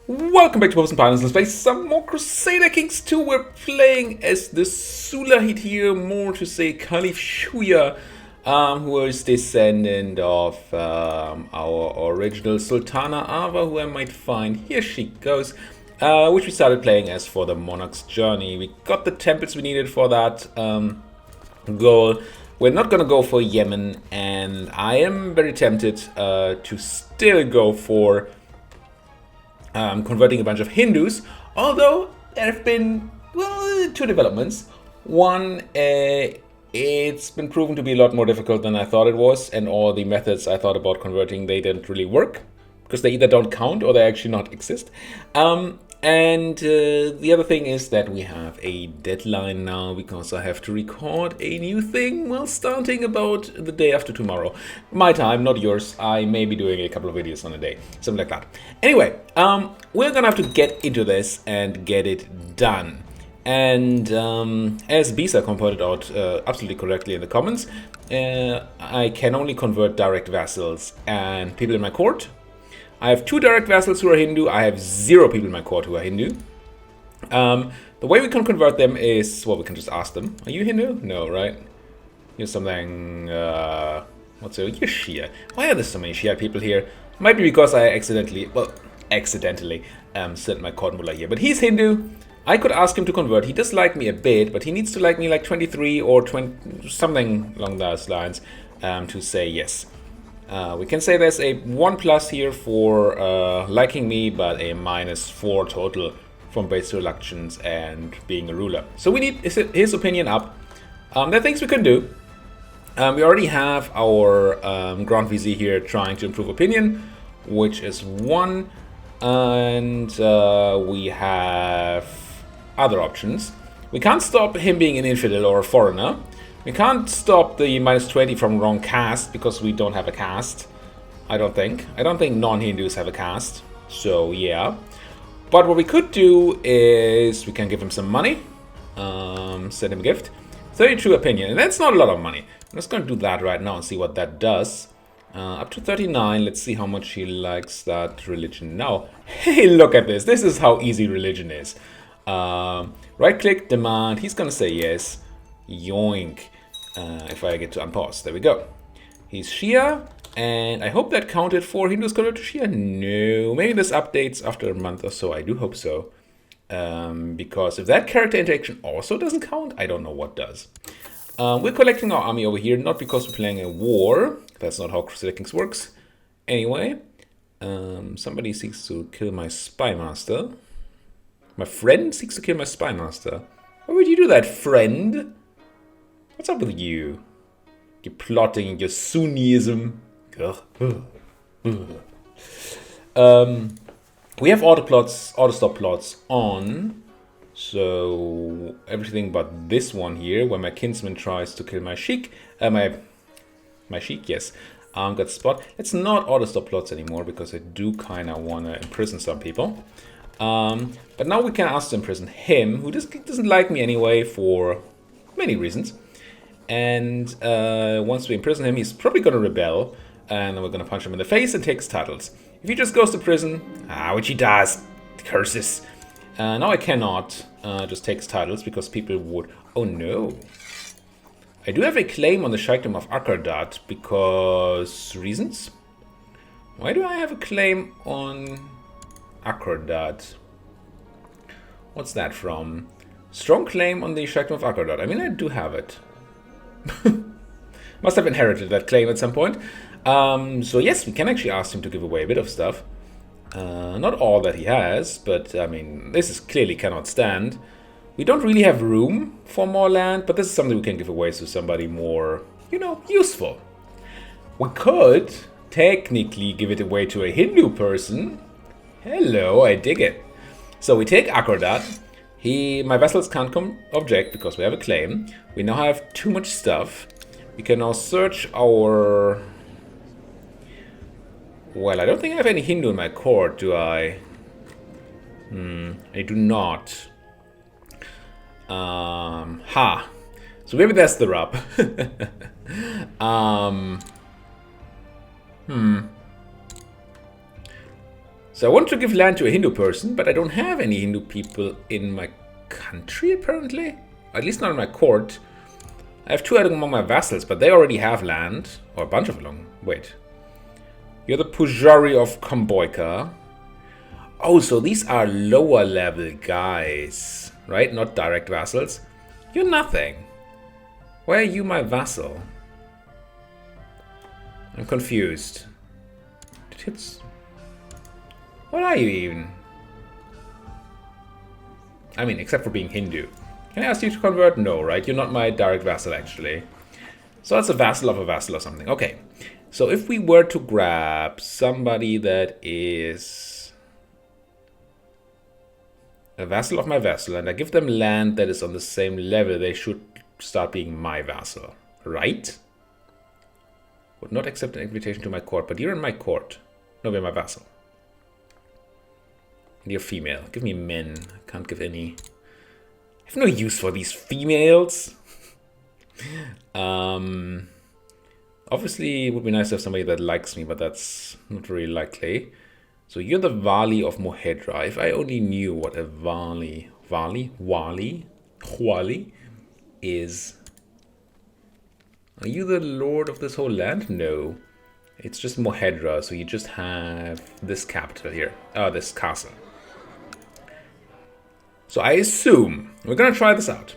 Welcome back to Popes and Pilots. Let's play some more Crusader Kings 2. We're playing as the Sulayhi here, more to say Caliph Shuya, who is descendant of our original Sultana Arwa, who I might find. Here she goes, which we started playing as for the Monarch's journey. We got the temples we needed for that goal. We're not gonna go for Yemen, and I am very tempted to still go for converting a bunch of Hindus, although there have been, well, two developments. One, it's been proven to be a lot more difficult than I thought it was, and all the methods I thought about converting, they didn't really work, because they either don't count or they actually not exist. The other thing is that we have a deadline now, because I have to record a new thing, well, starting about the day after tomorrow. My time, not yours. I may be doing a couple of videos on a day, something like that. Anyway, we're gonna have to get into this and get it done. And as Bisa pointed out absolutely correctly in the comments, I can only convert direct vassals and people in my court. I have 2 direct vassals who are Hindu. I have 0 people in my court who are Hindu. The way we can convert them is, well, we can just ask them. Are you Hindu? No, right? You're something, what's it? You're Shia. Why are there so many Shia people here? Might be because I accidentally sent my court mullah here. But he's Hindu. I could ask him to convert. He does like me a bit, but he needs to like me like 23 or 20, something along those lines, to say yes. We can say there's a 1+ here for liking me, but a -4 total from base reluctance and being a ruler. So we need his opinion up. There are things we can do. We already have our Grand Vizier here trying to improve opinion, which is 1. And we have other options. We can't stop him being an infidel or a foreigner. We can't stop the -20 from wrong caste because we don't have a caste. I don't think. I don't think non-Hindus have a caste. So yeah. But what we could do is we can give him some money. Send him a gift. 32 opinion. And that's not a lot of money. I'm just going to do that right now and see what that does. Up to 39. Let's see how much he likes that religion now. Hey, look at this. This is how easy religion is. Right click, demand. He's going to say yes. Yoink. If I get to unpause. There we go. He's Shia, and I hope that counted for Hindus converted to Shia. No, maybe this updates after a month or so. I do hope so. Because if that character interaction also doesn't count, I don't know what does. We're collecting our army over here, not because we're playing a war. That's not how Crusader Kings works. Anyway, somebody seeks to kill my spy master. My friend seeks to kill my spy master. Why would you do that, friend? What's up with you? You're plotting your Sunnism. We have auto-stop plots on. So everything but this one here, where my kinsman tries to kill my sheik. My sheik, yes. Got spot. It's not auto-stop plots anymore because I do kind of want to imprison some people. But now we can ask to imprison him, who just doesn't like me anyway for many reasons. And once we imprison him, he's probably going to rebel, and then we're going to punch him in the face and take his titles. If he just goes to prison, which he does, curses. Now I cannot just take his titles because people would... Oh no. I do have a claim on the Sheikhdom of Akardat because... reasons? Why do I have a claim on Akardat? What's that from? Strong claim on the Sheikhdom of Akardat. I mean, I do have it. Must have inherited that claim at some point. So yes, we can actually ask him to give away a bit of stuff. Not all that he has, but I mean, this is clearly cannot stand. We don't really have room for more land, but this is something we can give away to somebody more, you know, useful. We could technically give it away to a Hindu person. Hello, I dig it. So we take Akardat. My vassals can't object because we have a claim. We now have too much stuff. We can now search our... Well, I don't think I have any Hindu in my court, do I? I do not. So maybe that's the rub. So I want to give land to a Hindu person, but I don't have any Hindu people in my country, apparently. At least not in my court. I have 2 among my vassals, but they already have land. Or a bunch of them. Wait. You're the Pujari of Kamboika. Oh, so these are lower level guys, right? Not direct vassals. You're nothing. Why are you my vassal? I'm confused. What are you even? I mean, except for being Hindu. Can I ask you to convert? No, right? You're not my direct vassal, actually. So that's a vassal of a vassal or something. Okay. So if we were to grab somebody that is a vassal of my vassal, and I give them land that is on the same level, they should start being my vassal, right? Would not accept an invitation to my court, but you're in my court. No, you're my vassal. And you're female. Give me men. I can't give any. I have no use for these females. Obviously, it would be nice to have somebody that likes me, but that's not very likely. So you're the Wali of Mohedra. If I only knew what a Wali is. Are you the lord of this whole land? No. It's just Mohedra, so you just have this capital here. This castle. So I assume, we're gonna try this out.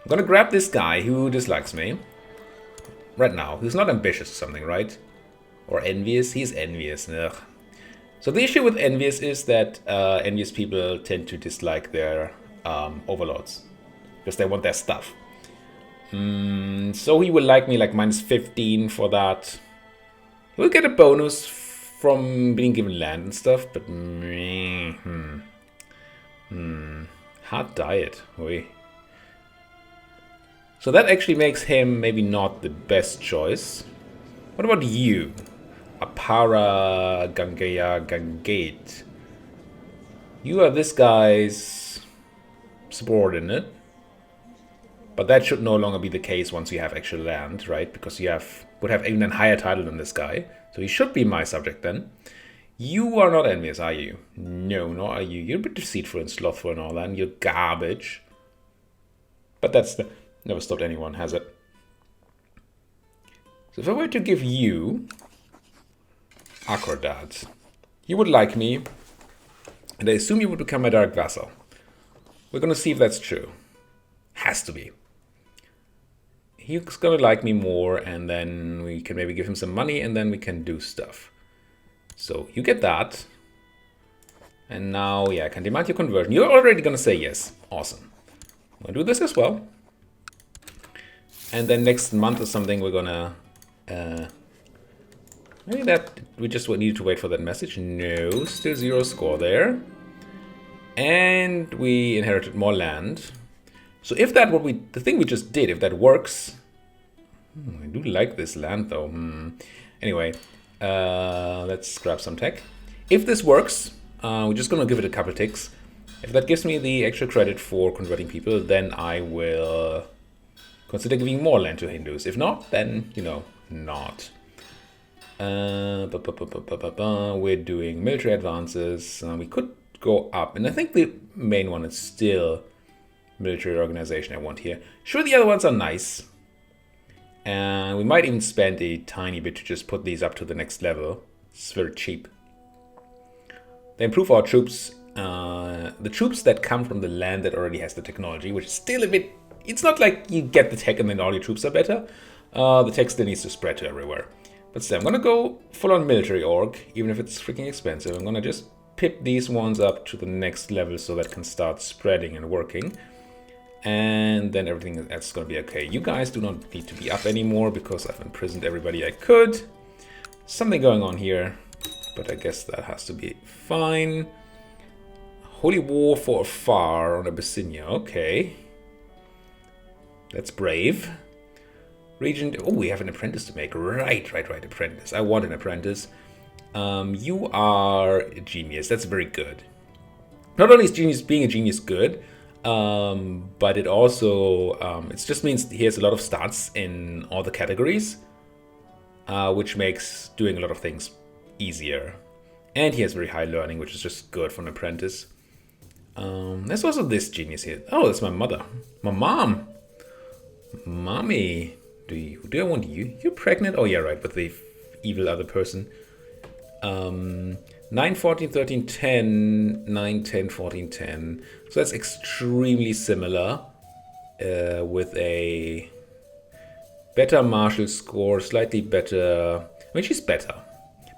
I'm gonna grab this guy who dislikes me. Right now, who's not ambitious or something, right? Or envious? He's envious. Ugh. So the issue with envious is that envious people tend to dislike their overlords. Because they want their stuff. So he will like me like -15 for that. He will get a bonus from being given land and stuff, but hard diet. Oi. So that actually makes him maybe not the best choice. What about you? Apara Gangeya Gangate. You are this guy's subordinate. But that should no longer be the case once you have actual land, right? Because you would have even a higher title than this guy. So he should be my subject then. You are not envious, are you? No, nor are you. You're a bit deceitful and slothful and all that, and you're garbage. But that's never stopped anyone, has it? So if I were to give you Akordad, you would like me, and I assume you would become my direct vassal. We're going to see if that's true. Has to be. He's going to like me more, and then we can maybe give him some money, and then we can do stuff. So you get that. And now, yeah, I can demand your conversion. You're already going to say yes. Awesome. I'm going to do this as well. And then next month or something, we're going to... maybe that... We just need to wait for that message. No, still 0 score there. And we inherited more land. So if that the thing we just did, if that works... I do like this land though. Anyway, let's grab some tech. If this works, we're just going to give it a couple ticks. If that gives me the extra credit for converting people, then I will consider giving more land to Hindus. If not, then, you know, not. We're doing military advances. We could go up. And I think the main one is still military organization I want here. Sure, the other ones are nice. And we might even spend a tiny bit to just put these up to the next level. It's very cheap. They improve our troops. The troops that come from the land that already has the technology, which is still a bit... It's not like you get the tech and then all your troops are better. The tech still needs to spread to everywhere. But still, I'm going to go full-on military org, even if it's freaking expensive. I'm going to just pip these ones up to the next level so that can start spreading and working. And then everything that's going to be okay. You guys do not need to be up anymore because I've imprisoned everybody I could. Something going on here, but I guess that has to be fine. Holy War for Afar on Abyssinia. Okay. That's brave. Regent. Oh, we have an apprentice to make. Right. Apprentice. I want an apprentice. You are a genius. That's very good. Not only is being a genius good, but it also it just means he has a lot of stats in all the categories, which makes doing a lot of things easier. And he has very high learning, which is just good for an apprentice. There's also this genius here. Oh, that's my mother. My mom. Mommy. Do I want you? You're pregnant? Oh, yeah, right. With the evil other person. 9, 14, 13, 10. 9, 10, 14, 10. So that's extremely similar. With a better martial score. Slightly better. I mean, she's better.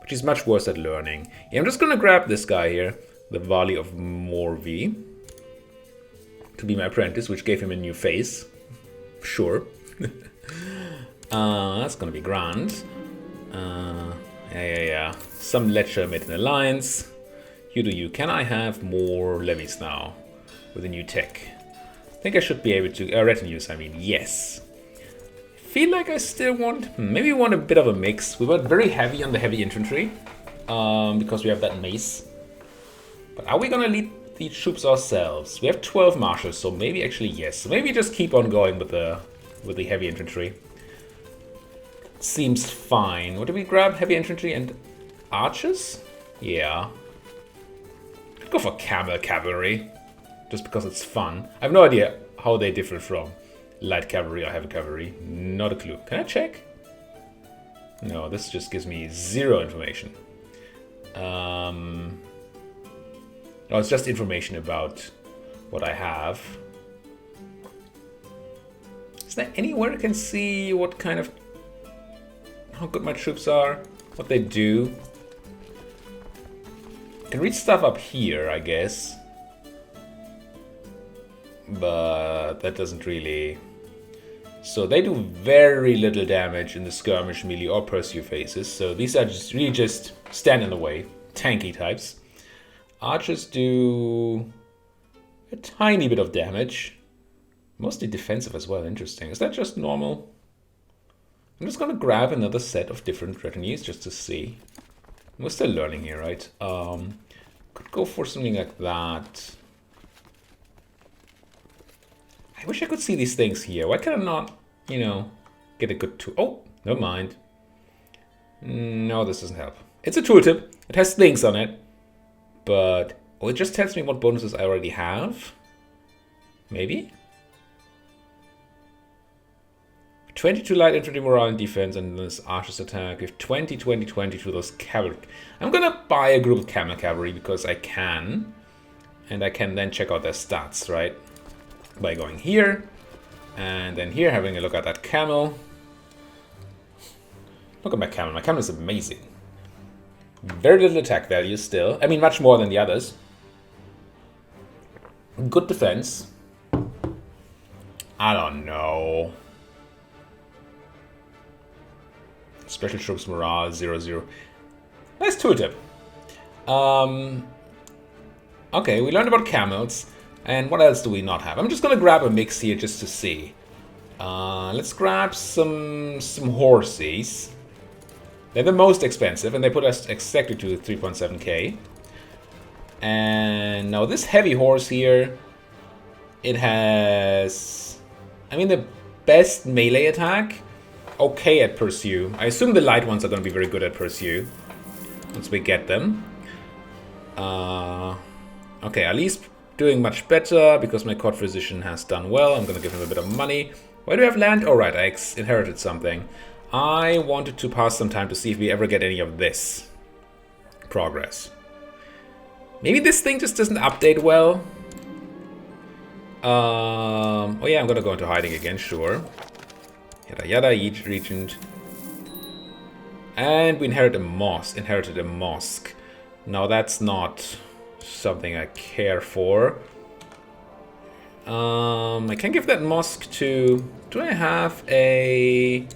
But she's much worse at learning. Yeah, I'm just going to grab this guy here. The Valley of Morvi. To be my apprentice, which gave him a new face. Sure. That's gonna be grand. Yeah. Some ledger made an alliance. You do you. Can I have more levies now? With a new tech? I think I should be able to... retinues, I mean. Yes. Feel like I still want... maybe we want a bit of a mix. We went very heavy on the heavy infantry. Because we have that mace. But are we gonna lead the troops ourselves? We have 12 marshals, so maybe actually yes. So maybe just keep on going with the heavy infantry. Seems fine. What did we grab? Heavy infantry and archers? Yeah. I'd go for camel cavalry. Just because it's fun. I have no idea how they differ from light cavalry or heavy cavalry. Not a clue. Can I check? No, this just gives me 0 information. Oh, it's just information about what I have. Is there anywhere I can see what kind of... how good my troops are? What they do? I can read stuff up here, I guess. But that doesn't really... So they do very little damage in the skirmish, melee, or pursue phases. So these are just really just stand in the way. Tanky types. Archers do a tiny bit of damage. Mostly defensive as well. Interesting. Is that just normal? I'm just gonna grab another set of different retinues just to see. We're still learning here, right? Could go for something like that. I wish I could see these things here. Why can I not, you know, get a good tool? Oh, never mind. No, this doesn't help. It's a tooltip. It has things on it. But, oh, it just tells me what bonuses I already have. Maybe? 22 light infantry morale and defense, and this archer's attack. We have 20, 20, 20 to those cavalry. I'm gonna buy a group of camel cavalry because I can. And I can then check out their stats, right? By going here. And then here, having a look at that camel. Look at my camel. My camel is amazing. Very little attack value still. I mean, much more than the others. Good defense. I don't know. Special troops morale 0-0. Nice tooltip. Okay, we learned about camels. And what else do we not have? I'm just gonna grab a mix here just to see. Let's grab some horses. They're the most expensive, and they put us exactly to 3.7k. And now this heavy horse here, it has, I mean, the best melee attack. Okay at pursue. I assume the light ones are going to be very good at pursue once we get them. Okay, at least doing much better because my court physician has done well. I'm going to give him a bit of money. Why do I have land? Oh, right, I inherited something. I wanted to pass some time to see if we ever get any of this progress. Maybe this thing just doesn't update well. Oh yeah, I'm gonna go into hiding again, sure. Yada yada, each regent. And we inherited a mosque. Now that's not something I care for. I can give that mosque to... Do I have a...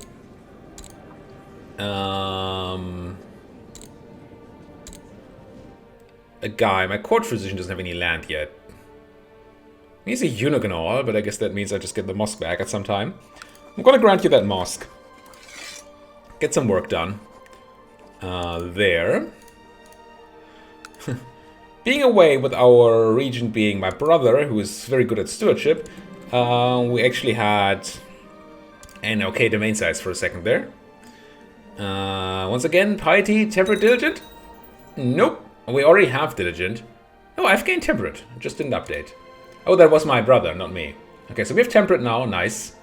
a guy. My court physician doesn't have any land yet. He's a eunuch and all, but I guess that means I just get the mosque back at some time. I'm gonna grant you that mosque. Get some work done. There. Being away with our regent being my brother, who is very good at stewardship, we actually had an okay domain size for a second there. Once again, piety, temperate, diligent? Nope. Oh, we already have Diligent. Oh, I've gained Temperate. Just didn't update. Oh, that was my brother, not me. Okay, so we have Temperate now. Nice.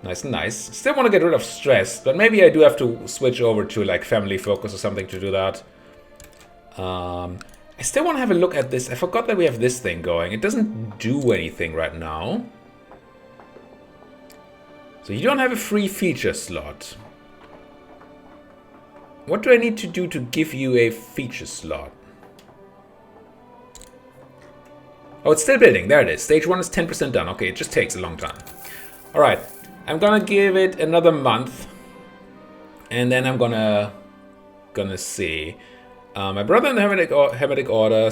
Nice and nice. Still want to get rid of Stress, but maybe I do have to switch over to like Family Focus or something to do that. I still want to have a look at this. I forgot that we have this thing going. It doesn't do anything right now. So you don't have a free feature slot. What do I need to do to give you a feature slot? Oh, it's still building. There it is. Stage 1 is 10% done. Okay, it just takes a long time. Alright. I'm gonna give it another month. And then I'm gonna see. My brother in the Hermetic Order.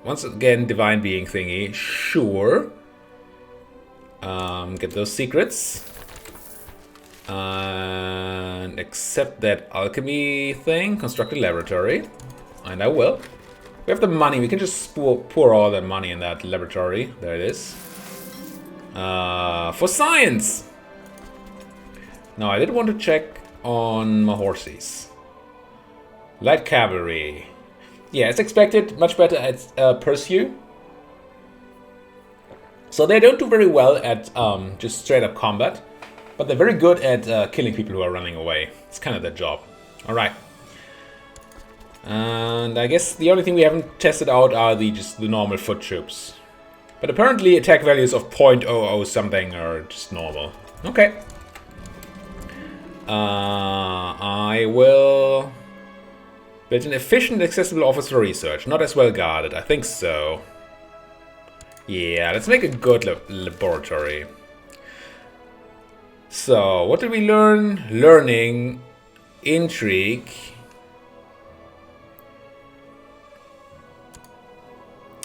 Once again, Divine Being thingy. Sure. Get those secrets. And accept that alchemy thing. Construct a laboratory. And I will. We have the money. We can just pour all that money in that laboratory. There it is. For science! Now, I did want to check on my horses. Light cavalry. Yeah, as expected. Much better at Pursue. So they don't do very well at just straight up combat. But they're very good at killing people who are running away. It's kind of their job. Alright. And I guess the only thing we haven't tested out are just the normal foot troops. But apparently attack values of 0.00 something are just normal. Okay. I will build an efficient, accessible office for research. Not as well guarded. I think so. Yeah, let's make a good laboratory. So, what did we learn? Learning, intrigue.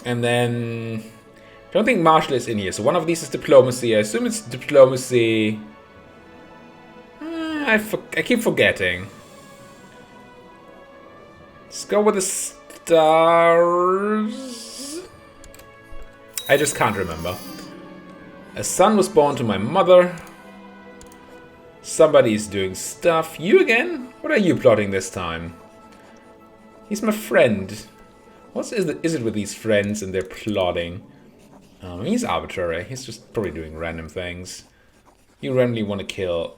And then, I don't think martial is in here. So one of these is diplomacy. I assume it's diplomacy. I keep forgetting. Let's go with the stars. I just can't remember. A son was born to my mother. Somebody's doing stuff. You again? What are you plotting this time? He's my friend. What is it with these friends and their plotting? He's arbitrary. He's just probably doing random things. You randomly want to kill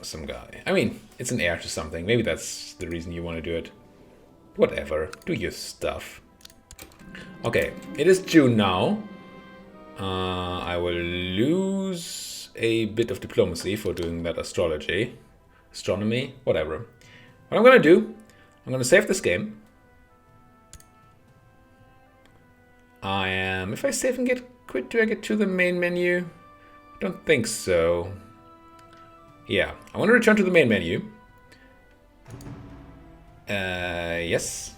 some guy. I mean, it's an heir to something. Maybe that's the reason you want to do it. Whatever. Do your stuff. Okay, it is June now. I will lose a bit of diplomacy for doing that astronomy, whatever. What I'm going to do, I'm going to save this game. If I save and get quit, do I get to the main menu? I don't think so. Yeah, I want to return to the main menu. Yes.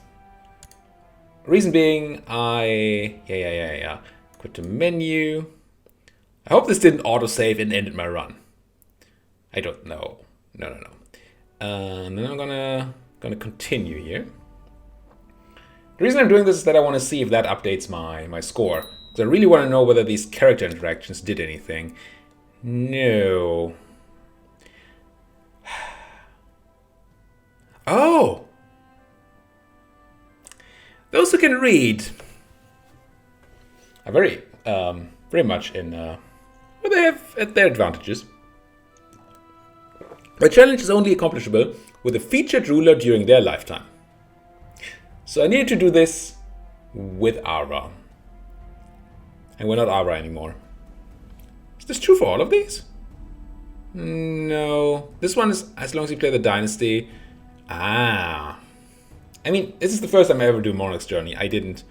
Reason being, yeah. Quit to menu. I hope this didn't autosave and ended my run. I don't know. No. And then I'm gonna continue here. The reason I'm doing this is that I want to see if that updates my score. Because I really want to know whether these character interactions did anything. No. Oh! Those who can read are very much in... well, they have at their advantages. The challenge is only accomplishable with a featured ruler during their lifetime. So I needed to do this with Arwa. And we're not Arwa anymore. Is this true for all of these? No. This one is as long as you play the Dynasty. Ah. I mean, this is the first time I ever do Monarch's Journey. I didn't...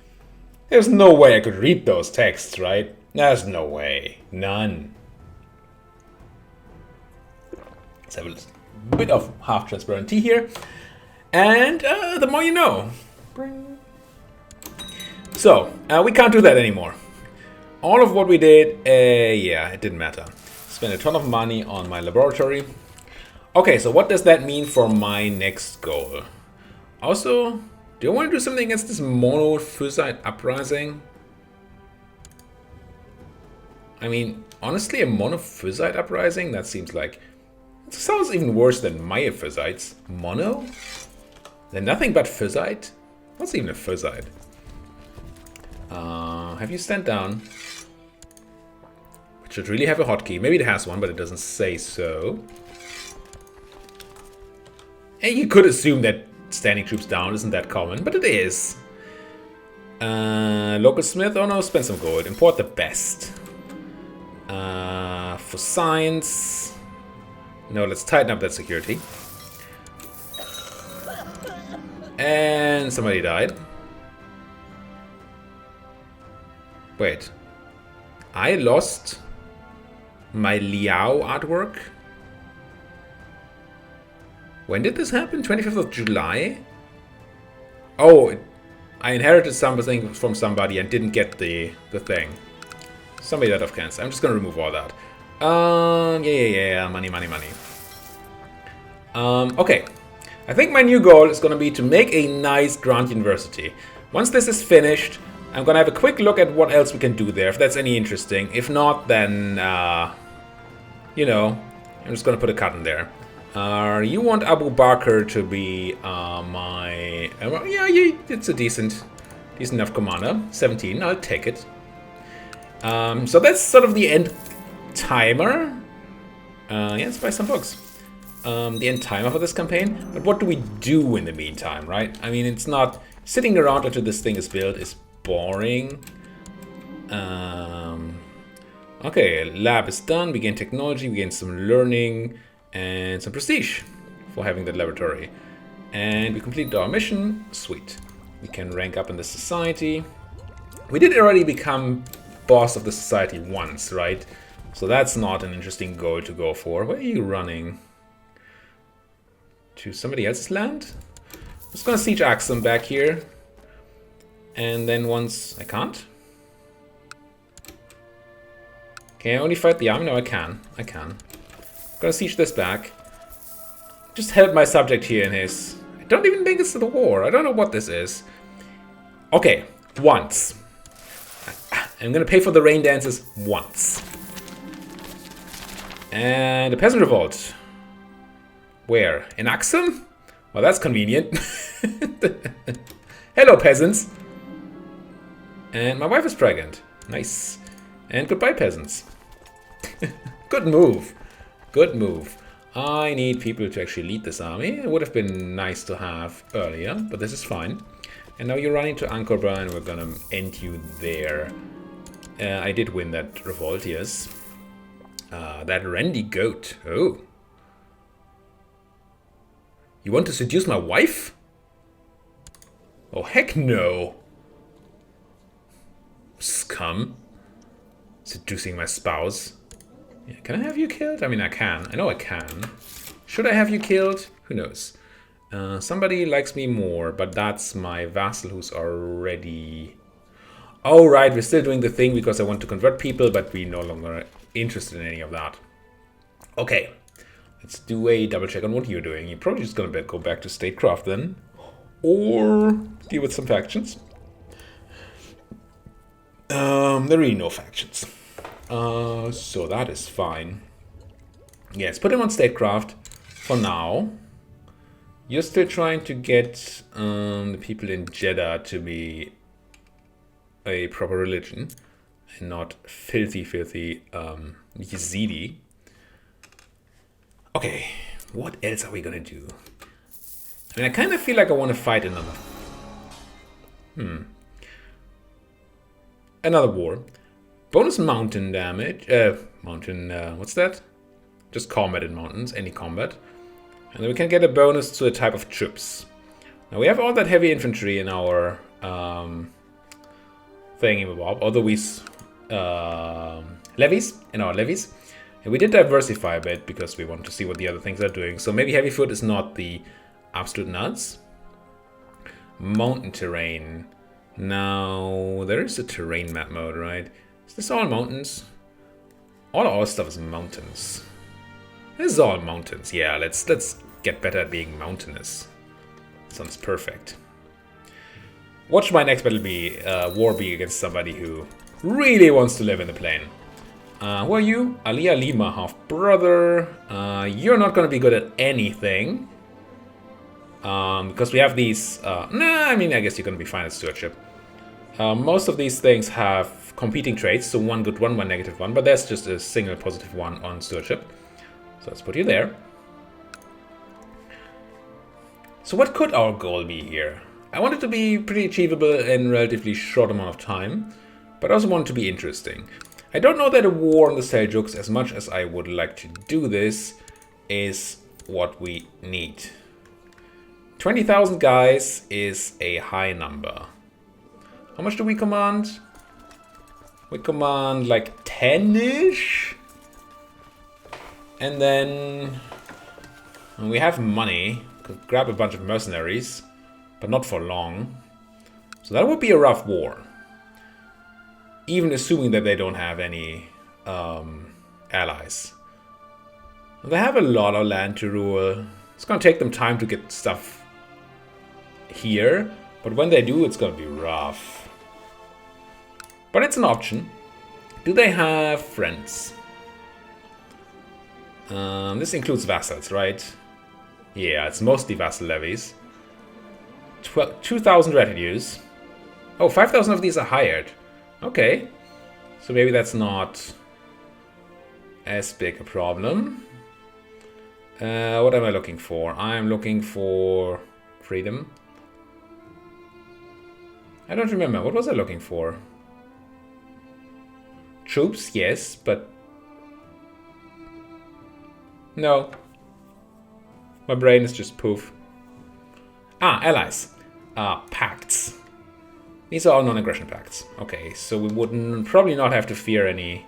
There's no way I could read those texts, right? There's no way. None. Let's have a bit of half-transparent tea here. And the more you know. So, we can't do that anymore. All of what we did, yeah, it didn't matter. Spent a ton of money on my laboratory. Okay, so what does that mean for my next goal? Also, do I want to do something against this monophysite uprising? I mean, honestly, a monophysite uprising? That seems like... It sounds even worse than myophysites. Mono? Then nothing but Fizzite? What's even a Fizzite? Have you stand down? It should really have a hotkey. Maybe it has one, but it doesn't say so. And you could assume that standing troops down isn't that common, but it is. Local smith, oh no, spend some gold. Import the best. For science. No, let's tighten up that security. And somebody died. Wait. I lost my Liao artwork? When did this happen? 25th of July? Oh, I inherited something from somebody and didn't get the thing. Somebody died of cancer. I'm just gonna remove all that. Yeah. Money. Okay. I think my new goal is gonna be to make a nice Grand University. Once this is finished, I'm gonna have a quick look at what else we can do there, if that's any interesting. If not, then, you know, I'm just gonna put a cut in there. You want Abu Bakr to be my... yeah, it's a decent enough commander. 17, I'll take it. So that's sort of the end timer. Yeah, let's buy some books. The end timer for this campaign. But what do we do in the meantime, right? I mean, it's not... Sitting around until this thing is built is boring. Okay, lab is done. We gain technology, we gain some learning, and some prestige for having that laboratory. And we completed our mission. Sweet. We can rank up in the society. We did already become boss of the society once, right? So that's not an interesting goal to go for. Where are you running? To somebody else's land? I'm just gonna siege Axum back here. And then once... I can't? Can I only fight the army? No, I can. I'm gonna siege this back. Just help my subject here in his... I don't even think it's the war. I don't know what this is. Okay, once. I'm gonna pay for the rain dances once. And the peasant revolt. Where? In Axum? Well, that's convenient. Hello, peasants. And my wife is pregnant. Nice. And goodbye, peasants. Good move. Good move. I need people to actually lead this army. It would have been nice to have earlier, but this is fine. And now you're running to Ankorbra, and we're gonna end you there. I did win that revolt, yes. That Randy goat. Oh. You want to seduce my wife? Oh, heck no. Scum. Seducing my spouse. Yeah, can I have you killed? I mean, I can. I know I can. Should I have you killed? Who knows? Somebody likes me more, but that's my vassal who's already... Oh, right, we're still doing the thing because I want to convert people, but we no longer are interested in any of that. Okay. Let's do a double check on what you're doing. You're probably just gonna go back to statecraft then. Or deal with some factions. There are really no factions. So that is fine. Yes, put him on statecraft for now. You're still trying to get the people in Jeddah to be a proper religion. And not filthy Yazidi. Okay, what else are we gonna do? I mean, I kind of feel like I want to fight another... Another war. Bonus mountain damage. What's that? Just combat in mountains, any combat. And then we can get a bonus to a type of troops. Now we have all that heavy infantry in our thingy-bob, although we... levies, in our levies. And we did diversify a bit because we want to see what the other things are doing. So maybe heavy foot is not the absolute nuts. Mountain terrain. Now, there is a terrain map mode, right? Is this all mountains? All our stuff is mountains. This is all mountains. Yeah, let's get better at being mountainous. Sounds perfect. Watch my next battle be war be against somebody who really wants to live in the plain. Who are you? Aliyah Lima, half brother. You're not going to be good at anything. Because we have these... nah, I mean, I guess you're going to be fine at stewardship. Most of these things have competing traits, so one good one negative one, but there's just a single positive one on stewardship. So let's put you there. So what could our goal be here? I want it to be pretty achievable in a relatively short amount of time, but I also want it to be interesting. I don't know that a war on the Seljuks, as much as I would like to do this, is what we need. 20,000 guys is a high number. How much do we command? We command like 10-ish? And then we have money. Could grab a bunch of mercenaries, but not for long. So that would be a rough war. Even assuming that they don't have any allies. They have a lot of land to rule. It's going to take them time to get stuff here. But when they do, it's going to be rough. But it's an option. Do they have friends? This includes vassals, right? Yeah, it's mostly vassal levies. 2,000 retinues. Oh, 5,000 of these are hired. Okay. So maybe that's not as big a problem. What am I looking for? I'm looking for freedom. I don't remember. What was I looking for? Troops, yes, but... no. My brain is just poof. Ah, allies. Pacts. These are all non-aggression pacts. Okay, so we wouldn't probably not have to fear any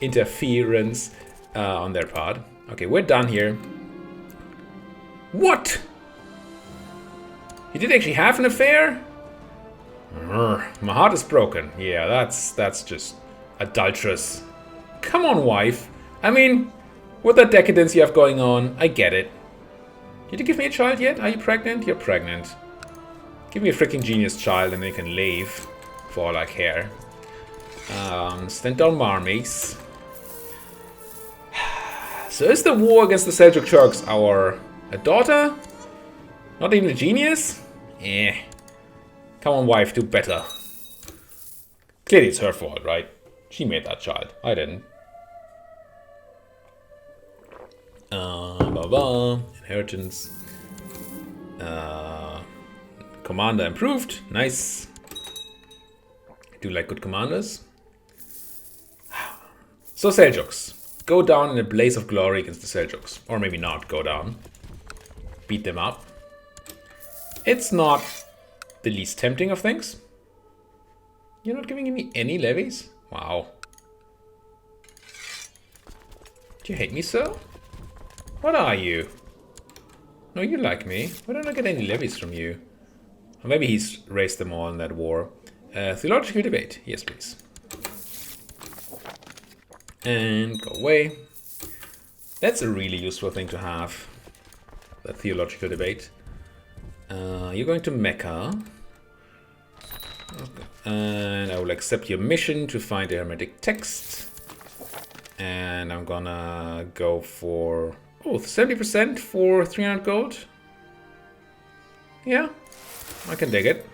interference on their part. Okay, we're done here. What? He did actually have an affair? My heart is broken. Yeah, that's just adulterous. Come on, wife. I mean, with that decadence you have going on, I get it. Did you give me a child yet? Are you pregnant? You're pregnant. Give me a freaking genius child and they can leave, for all I care. Stand down Marmies. So is the war against the Seljuk Turks a daughter? Not even a genius? Eh. Come on, wife, do better. Clearly it's her fault, right? She made that child. I didn't. Inheritance. Commander improved. Nice. I do like good commanders. So Seljuks. Go down in a blaze of glory against the Seljuks. Or maybe not go down. Beat them up. It's not the least tempting of things. You're not giving me any levies? Wow. Do you hate me so? What are you? No, you like me. Why don't I get any levies from you? Or maybe he's raised them all in that war. Theological debate. Yes, please. And go away. That's a really useful thing to have. The theological debate. You're going to Mecca. Okay. And I will accept your mission to find a hermetic text. And I'm gonna go for... oh, 70% for 300 gold. Yeah, I can dig it.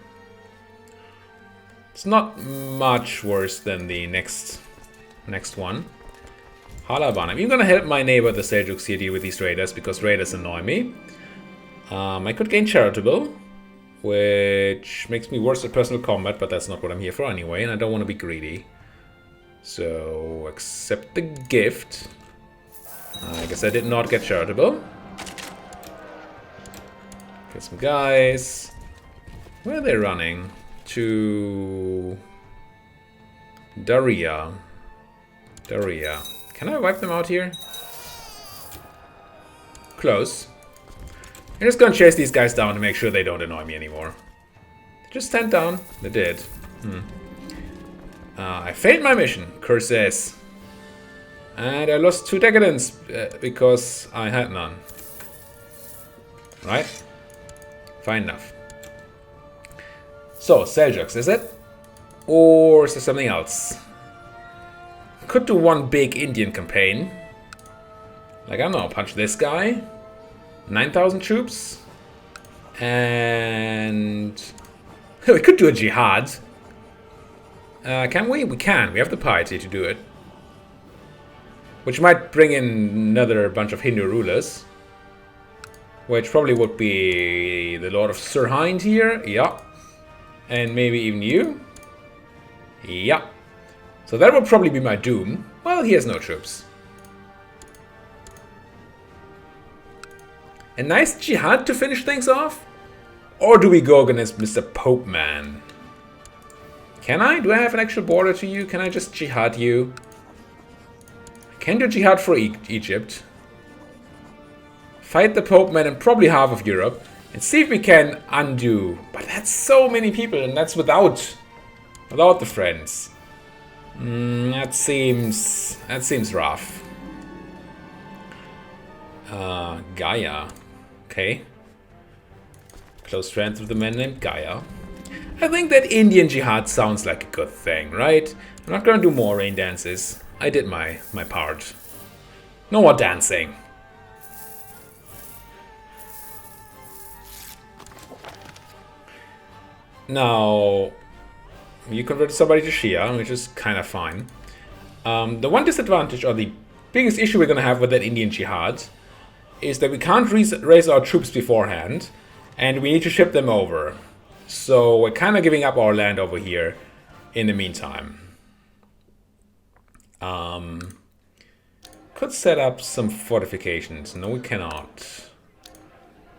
It's not much worse than the next one. Halaban. I'm even gonna help my neighbor, the Seljuks, here deal with these raiders, because raiders annoy me. I could gain charitable, which makes me worse at personal combat, but that's not what I'm here for anyway, and I don't want to be greedy. So, accept the gift. I guess I did not get charitable. Get some guys. Where are they running? To... Daria. Daria. Can I wipe them out here? Close. I'm just gonna chase these guys down to make sure they don't annoy me anymore. Just stand down. They did. I failed my mission, curses. And I lost 2 decadence because I had none. Right? Fine enough. So, Seljuks, is it? Or is there something else? Could do one big Indian campaign. Like, I don't know, punch this guy. 9,000 troops. And we could do a jihad. Can we? We can. We have the piety to do it. Which might bring in another bunch of Hindu rulers. Which probably would be the Lord of Sirhind here. Yeah. And maybe even you. Yeah. So that would probably be my doom. Well, he has no troops. A nice jihad to finish things off? Or do we go against Mr. Pope Man? Can I? Do I have an actual border to you? Can I just jihad you? I can do jihad for Egypt. Fight the Pope Man and probably half of Europe. And see if we can undo. But that's so many people, and that's without the friends. That seems rough. Gaia. Okay. Close friends with a man named Gaia. I think that Indian jihad sounds like a good thing, right? I'm not gonna do more rain dances. I did my part. No more dancing. Now, you converted somebody to Shia, which is kind of fine. The one disadvantage, or the biggest issue we're going to have with that Indian jihad, is that we can't raise our troops beforehand, and we need to ship them over. So we're kind of giving up our land over here in the meantime. Could set up some fortifications. No, we cannot.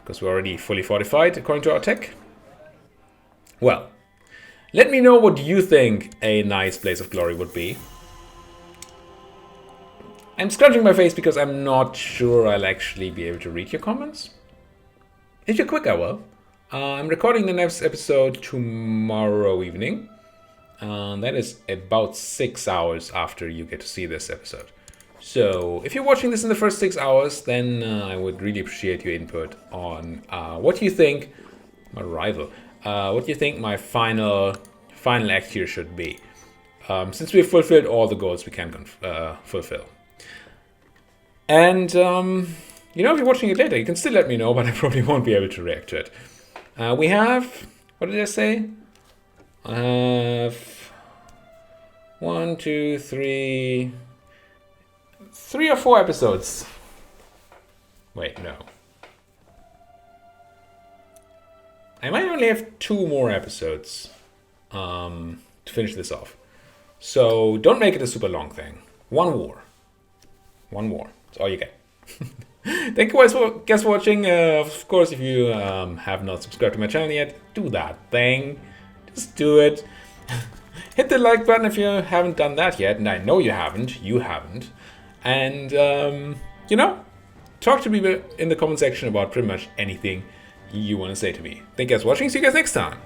Because we're already fully fortified, according to our tech. Well, let me know what you think a nice Blaze of Glory would be. I'm scratching my face because I'm not sure I'll actually be able to read your comments. If you're quick, I will. I'm recording the next episode tomorrow evening. That is about 6 hours after you get to see this episode. So, if you're watching this in the first 6 hours, then I would really appreciate your input on what you think my rival. What do you think my final act here should be? Since we've fulfilled all the goals we can fulfill. And, you know, if you're watching it later, you can still let me know, but I probably won't be able to react to it. We have, what did I say? I have 1, 2, 3 or 4 episodes. Wait, no. I might only have 2 more episodes to finish this off. So don't make it a super long thing. One war. That's all you get. Thank you guys for watching. Of course, if you have not subscribed to my channel yet, do that thing. Just do it. Hit the like button if you haven't done that yet. And I know you haven't. And, you know, talk to me in the comment section about pretty much anything you want to say to me. Thank you guys for watching. See you guys next time.